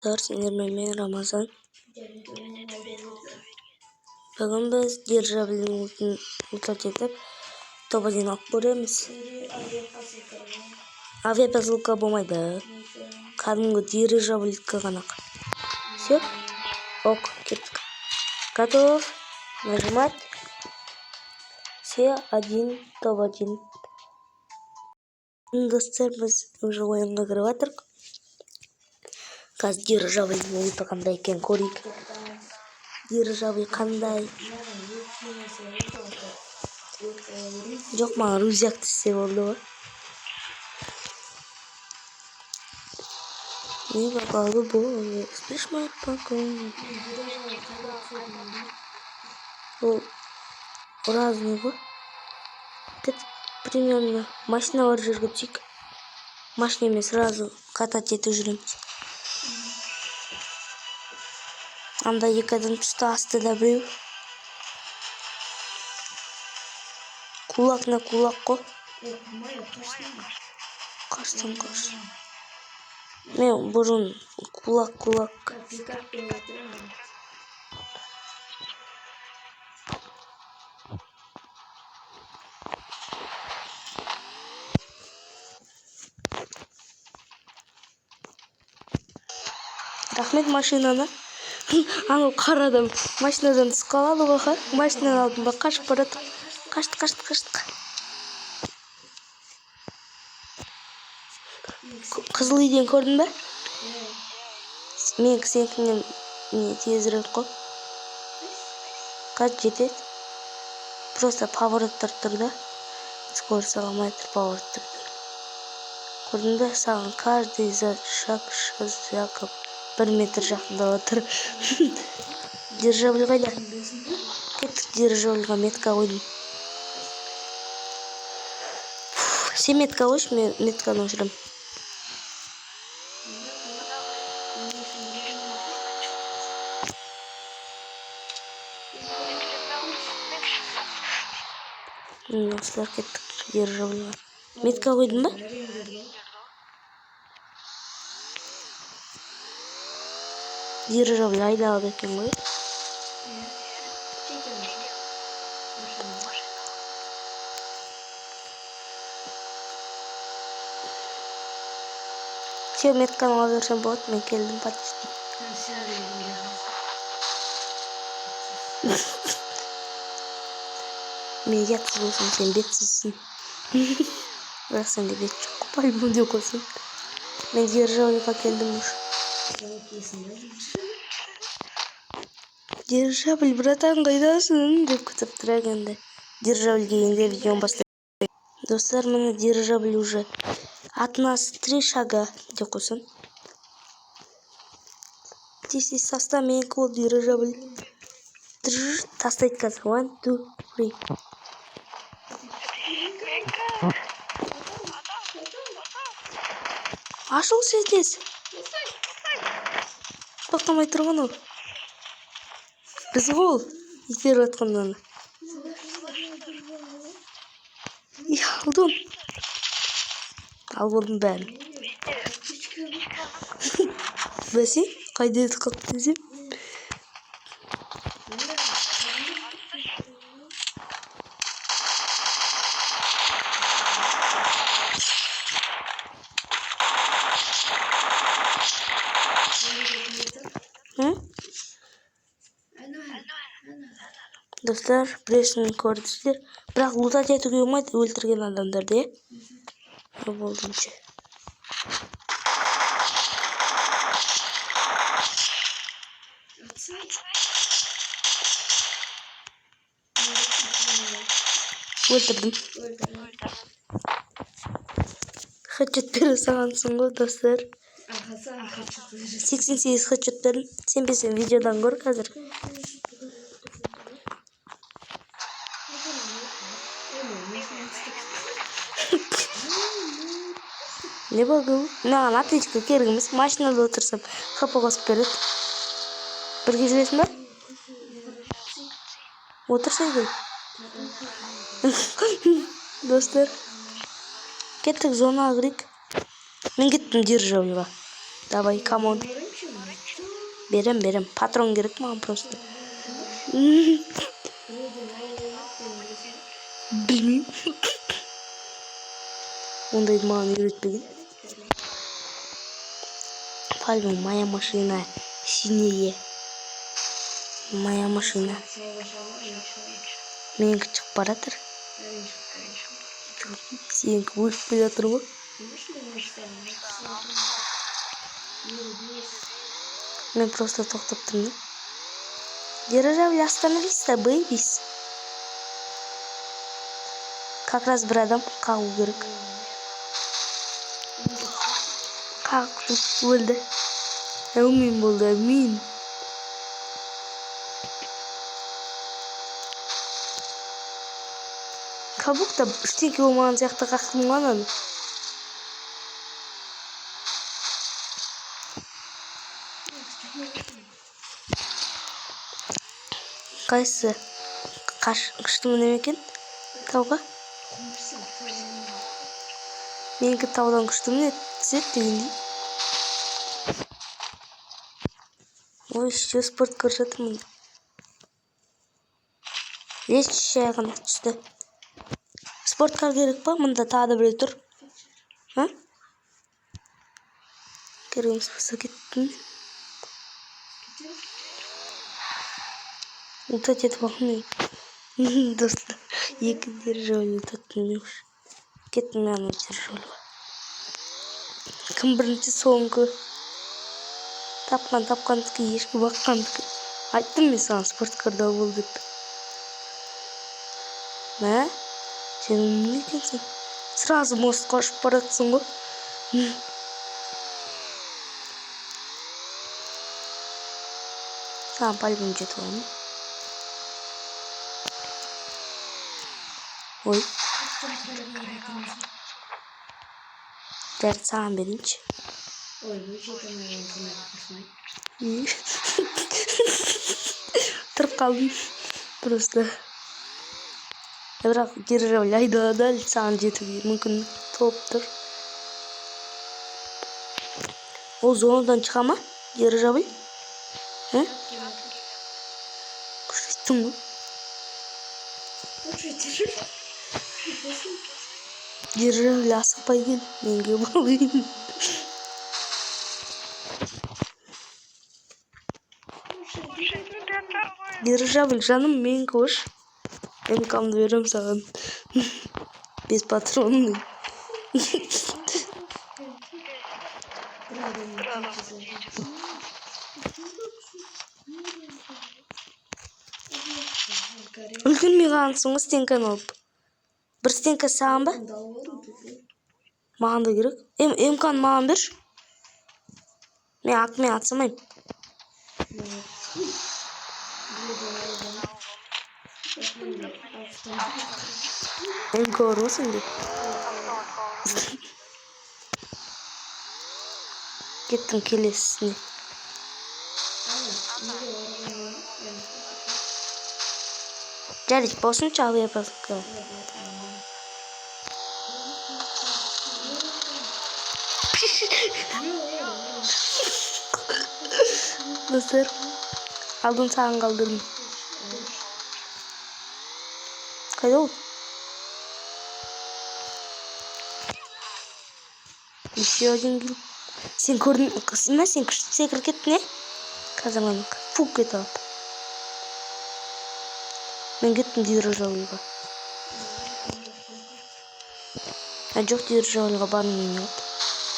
Сендермен мен Рамазан. Бүгін біз державлінің ұтат етіп, топ-1 алып көреміз. Авиапосылка болмайды. Кәдімгі дирижабльдікі ғана. Все? Ок, кеттік. Готов. Нажимать. Все, топ-1. Достар, біз уже ойынға кіріп жатырмыз. Қазір дирижабльдің ұлты қандай екен көрейік. Дирижабль қандай? Жоқ, маған рюкзак түссе болды ғой. Не попало бой, спишь мой покой. Ол разный ғой. Примерно машиналар жерге түсейік. Машинамен сразу катать етіп жүреміз. Анда екі адам түсті, астыда біреу. Кулак на кулак қой. Қаштан. Мен бұрын кулак. Рахмет машинаны. Анау қара адам машинадан түсіп қалады ғой. Машинаның алдында қашып барады. Қаштық. Қызыл үйден көрдің бе? Мен сенікінен тезірек қой. Қазір жетеді. Просто повороттар тұрды. Скорость аламай тұр повороттар. Көрдің бе? Саған каждый шаг 1 метр жақында отыр. Державль қайда? Кеттік державльға метка қойдым. Сен метка қойшы, мен метканы өшірем. Осылар кеттік державльға. Метка қойдың ба? Державль айдалады екен ғой. Сен метканы ала берсем болады, мен келдім почти. Мен ұятсыз болсам, сен бетсізсің. Бірақ сенде бет жоқ, по-любому деп қойсын. Мен державльға келдім уж. Державль, братан, қайдасың? Деп күтіп тұр енді. Державль келгенде видеоны бастаймын. Достар, міне державль уже. От нас 3 шага деп қойсын. Здесь состав менікі ол державль. Тастайды қазір. 1, 2, 3. Ашыл сендес. Тоқтамай тұрған ол. Біз ол. Итеріп атқанданы. Алдым. Ал болдым бәрін. Бәсе, қайда еді қалып десем. Достар, біреусін көрдіңіздер. Бірақ лутат етуге болмайды, өлтірген адамдарды, е? Болдым ше. Өлтірдім. Хедшот бере салғансың ғой, достар. 88 хедшот бердім. Сенбесең видеодан көр қазір. Не болды? Маған атлетика керек емес. Машинада отырсам хп қосып береді. Бірге жүресің ба? Отырсай ғой. Достар, кеттік зонаға кірейік. Мен кеттім державльға. Давай, камон. Berem. Patron gerek mi просто? Bilmeyeyim. Ondaydı bana öğretmedin. Pardon, моя машина синяя. Моя машина. Менікі шығып баратыр. Сенікі өшіп келе жатыр ғой. Мен просто тоқтап тұрмын. Дирижабль, остановись, бэйбис. Как раз бір адам қағу керек. Қағып өлді. Әумин болды, әумин. Как будто ештеңке болмаған сияқты қақтым ғой ананы. Қайсы? Қыштымы неме екен? Тауға? Менікі таудан күштімі не түседі дегендей. Ой, еще спорт көріп жатырмын. Еш шаяғын түсті. Спортқа керек па? Мұнда тағы да біреу тұр. Кереміз болса кеттім. Ұлтат етіп ақымен. Достар, екі дирижабль ұлтаттым деуш. Кеттім мен дирижабльға. Кім бірінші соңғы? Тапқандікі, ешкі баққандікі. Айттым мен саған спорткарда бол деп. Сен не екенсің? Сразу мостқа ұшып баратсың ғой. Саған пальбім жетіп аламын. Ой. Дәрі саған берінші. Ой, бұл жетім аламын. Тұрып қалдым. Просто. Бірақ дирижабль айдалада саған жетуге мүмкін толып тұр. Ол зонадан шыға ма? Дирижабль? Күштейттің ғой. Дирижабль асықпай кел, менге болайын. Дирижабль, жаным, менікі ош. МК-мды берем саған. Без патронный. Үлгенмей қалғансың ғой стенканы алып. Бір стенка саған ба? Маған да керек. МК-ны маған берші. Мен атсамайым. МК бар ма сенде? Кеттім келесісіне. Жарить болсын чалы япасқа. Достар, алдын саған қалдырдым. Қайда ол? Еще один гил. Сен көрдің, ма сен күшті секір кеттің, не? Қазір ғана фук кет алып. Мен кеттім дирижабльға. Жоқ, дирижабльға барым мен жоқ.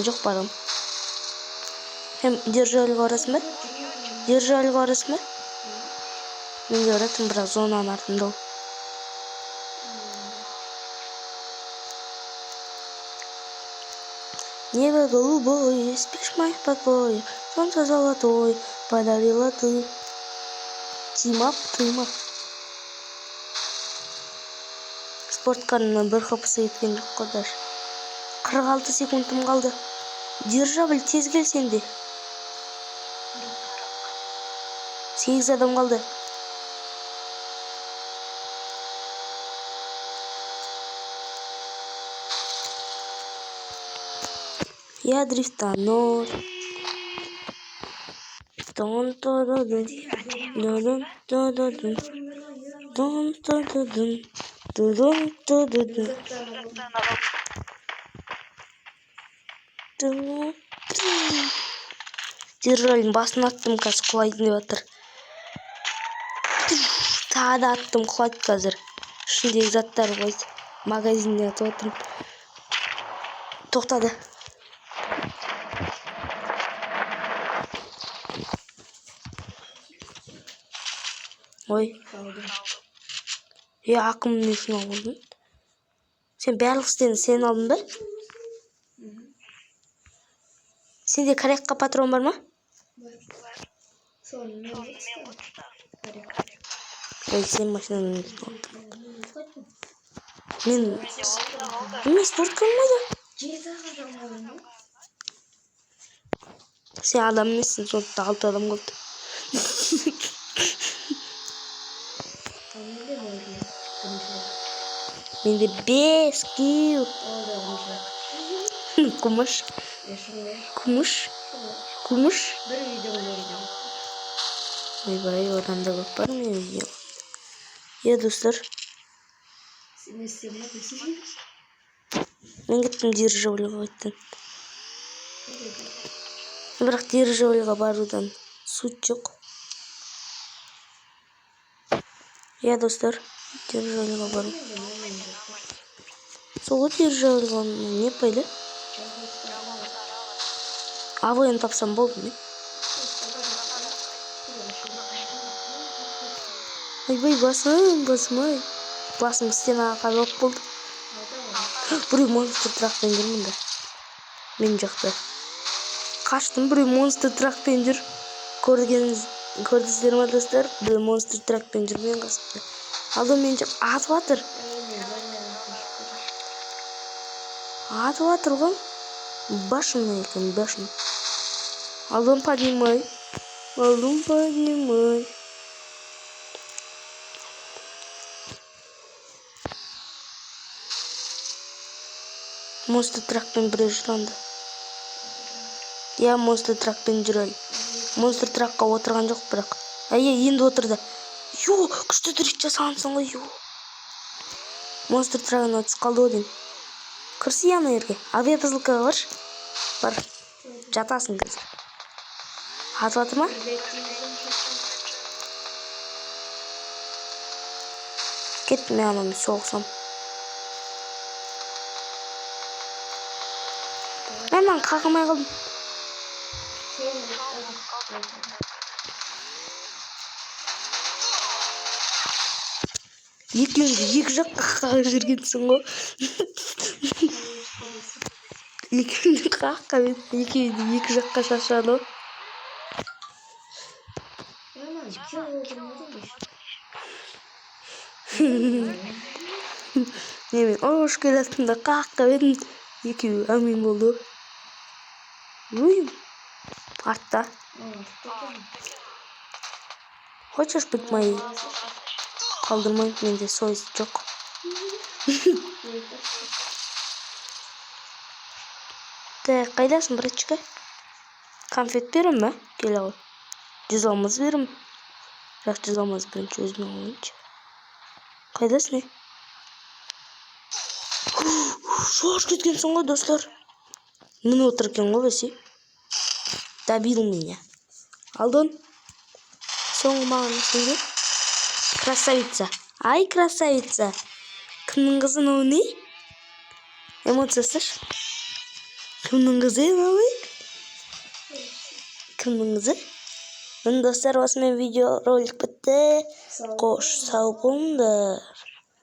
Жоқ, барым. Hem дирижабльға барасың ба? Дирижабльға барасың ба? Мен де баратым, бірақ зонаның артында ол. Небо голубое, спишь в моих покоях, солнце золотое подарила ты. Тима. Спорткарына бір қапысы еткен жоқ қодар. 46 секундым қалды. Дирижабль тез кел сенде. 8 адам қалды. Я дрифтанор. Dun dun dun dun. Dun dun dun dun. Dun dun dun dun. Dun dun dun dun. Dun dun. Держалин басын аттым қазір құлайтын деп жатыр. Тағы да аттым құлайды қазір. Ішіндегі заттар қойды. Магазинде атып отырмын. Тоқтады. Ой. Ақымның несін алдың? Сен барлық істені сен алдың ба? Сенде корякқа патрон бар ма? Ой, сен машинаның несін алдың. Мен... Мен спорт қылмайды. Сен адам емессің, сондықтан 6 адам қалды. Менде 5 кил. Күміш. Күміш. Bir video koydum. Ойбай, одан да көп бар мен видео. Достар. Sen istemiyor musun? Мен кеттім дирижабльға қайттым. Бірақ дирижабльға барудан суть жоқ. Достар, дирижабльға бару. Сол дирижабльға не пайда? Авоен тапсам болды ме? Ойбай, басым. Басым стенаға қадалып болды. Біреу монстр тракпен жүр мұнда. Мен жақта. Қаштым, біреу монстр тракпен жүр. Көрдіңіздер ме достар? Біреу монстр тракпен жүр мен қасымда. Алдым мен жақ атып атыр. Атып атыр ғой. Башымна екен, башым. Алдым поднимай. Монстр тракпен біреу жүранды. Монстр тракпен жүрел. Монстр тракқа отырған жоқ бірақ. Енді отырды. Күшті дұрыс жасағансың ғой. Монстр трагын өтіс қалды ойден. Кірсі яна ерге. Авиапазылкаға барш. Бар. Жатасың қазір. Атып атыр ма? Кеттім мен ананы соғысам. Мен қағымай қалдым. Екеуіңді екі жаққа қағып жүргенсің ғой. Екеуіңді қаққа екеуіңді екі жаққа шашады ғой. Мен ош келатында қаққа бедім. Екеуі әмин болды. Артта. Хочешь быть моей? Қалдырмай, менде совесть жоқ. Қайдасың, братчика? Конфет берем ме? Келе ғой. 100 алмаз берем. Бірақ 100 алмаз бірінші өзіме ойыншы. Қайдасың, не? Шош кеткенсің ғой, достар. Мені отыркен ғой, бәсе. Добил меня. Алдын. Соңғы маған сенде. Красавица. Ай, красавица. Кімнің қызы не? Эмоциясы. Кімнің қызы не? Кімнің қызы? Достар, осымен видео ролик бітті. Қош, сау болыңдар.